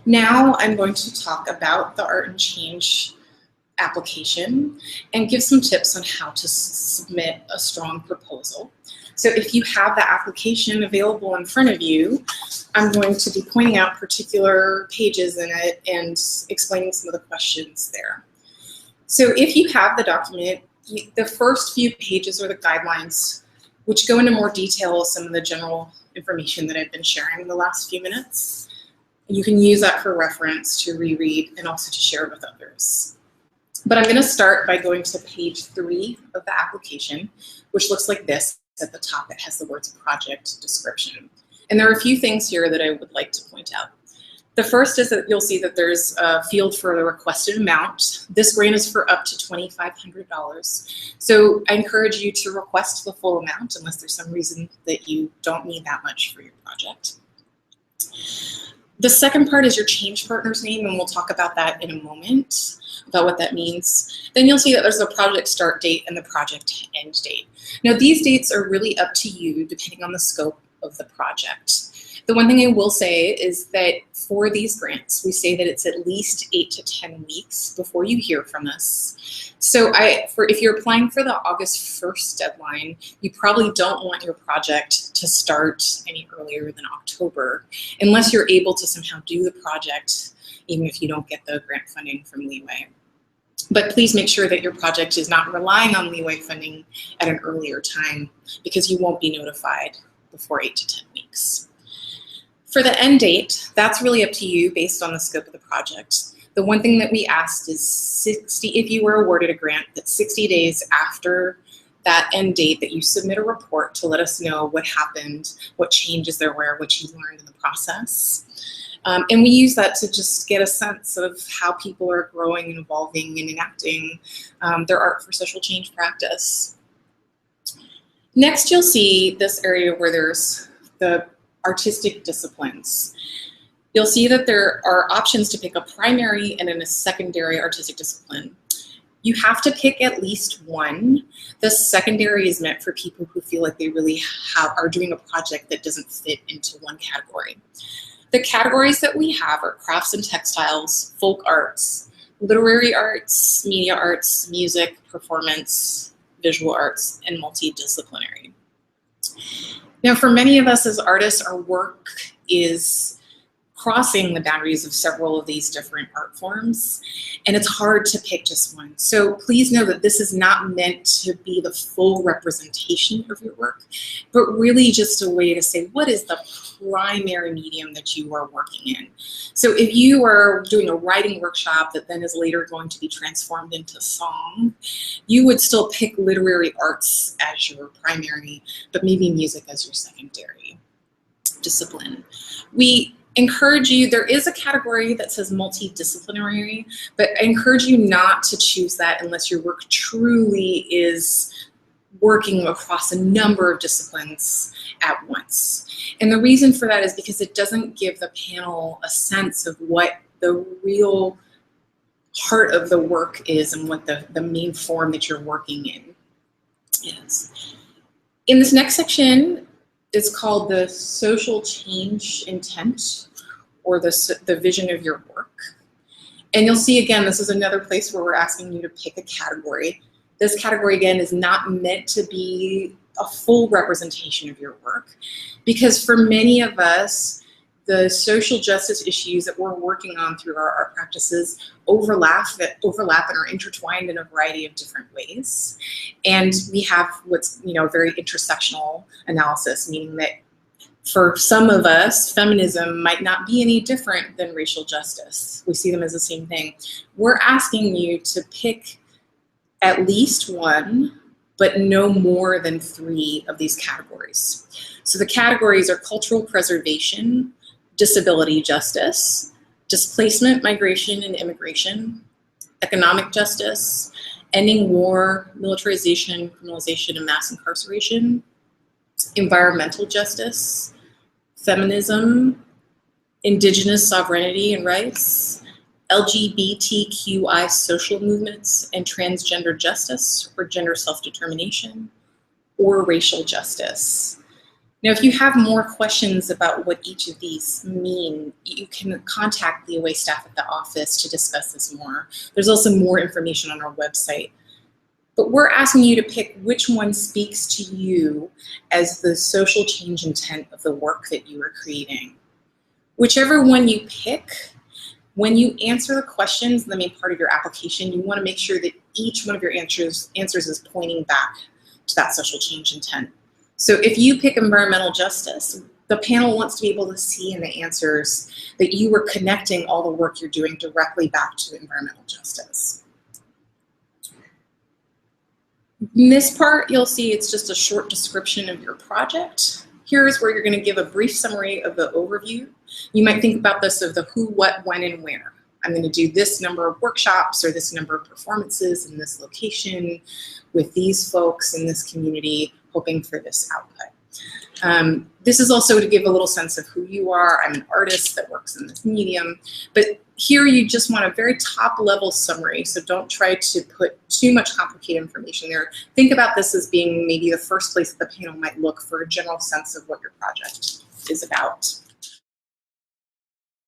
Now I'm going to talk about the Art and Change application and give some tips on how to submit a strong proposal. So if you have the application available in front of you, I'm going to be pointing out particular pages in it and explaining some of the questions there. So if you have the document, the first few pages are the guidelines, which go into more detail of some of the general information that I've been sharing in the last few minutes. You can use that for reference to reread and also to share with others. But I'm going to start by going to page 3 of the application, which looks like this. At the top, it has the words project description. And there are a few things here that I would like to point out. The first is that you'll see that there's a field for the requested amount. This grant is for up to $2,500. So I encourage you to request the full amount unless there's some reason that you don't need that much for your project. The second part is your change partner's name, and we'll talk about that in a moment, about what that means. Then you'll see that there's a project start date and the project end date. Now these dates are really up to you depending on the scope of the project. The one thing I will say is that for these grants, we say that it's at least 8 to 10 weeks before you hear from us. So if you're applying for the August 1st deadline, you probably don't want your project to start any earlier than October, unless you're able to somehow do the project, even if you don't get the grant funding from Leeway. But please make sure that your project is not relying on Leeway funding at an earlier time, because you won't be notified before 8 to 10 weeks. For the end date, that's really up to you based on the scope of the project. The one thing that we asked is if you were awarded a grant, that 60 days after that end date that you submit a report to let us know what happened, what changes there were, what you learned in the process. And we use that to just get a sense of how people are growing and evolving and enacting their art for social change practice. Next, you'll see this area where there's the artistic disciplines. You'll see that there are options to pick a primary and then a secondary artistic discipline. You have to pick at least one. The secondary is meant for people who feel like they really are doing a project that doesn't fit into one category. The categories that we have are crafts and textiles, folk arts, literary arts, media arts, music, performance, visual arts, and multidisciplinary. Now, for many of us as artists, our work is crossing the boundaries of several of these different art forms, and it's hard to pick just one. So please know that this is not meant to be the full representation of your work, but really just a way to say, what is the primary medium that you are working in? So if you are doing a writing workshop that then is later going to be transformed into song, you would still pick literary arts as your primary, but maybe music as your secondary discipline. We encourage you, there is a category that says multidisciplinary, but I encourage you not to choose that unless your work truly is working across a number of disciplines at once. And the reason for that is because it doesn't give the panel a sense of what the real heart of the work is and what the main form that you're working in is. In this next section, it's called the social change intent, or the vision of your work. And you'll see again, this is another place where we're asking you to pick a category. This category again is not meant to be a full representation of your work, because for many of us, the social justice issues that we're working on through our art practices overlap and are intertwined in a variety of different ways. And we have what's, very intersectional analysis, meaning that for some of us, feminism might not be any different than racial justice. We see them as the same thing. We're asking you to pick at least one, but no more than 3 of these categories. So the categories are cultural preservation, disability justice, displacement, migration, and immigration, economic justice, ending war, militarization, criminalization, and mass incarceration, environmental justice, feminism, indigenous sovereignty and rights, LGBTQI social movements, and transgender justice or gender self-determination, or racial justice. Now, if you have more questions about what each of these mean, you can contact Leeway staff at the office to discuss this more. There's also more information on our website. But we're asking you to pick which one speaks to you as the social change intent of the work that you are creating. Whichever one you pick, when you answer the questions in the main part of your application, you want to make sure that each one of your answers is pointing back to that social change intent. So if you pick environmental justice, the panel wants to be able to see in the answers that you were connecting all the work you're doing directly back to environmental justice. In this part, you'll see it's just a short description of your project. Here's where you're going to give a brief summary of the overview. You might think about this of the who, what, when, and where. I'm going to do this number of workshops or this number of performances in this location with these folks in this community, hoping for this output. This is also to give a little sense of who you are. I'm an artist that works in this medium, but here you just want a very top level summary, so don't try to put too much complicated information there. Think about this as being maybe the first place that the panel might look for a general sense of what your project is about.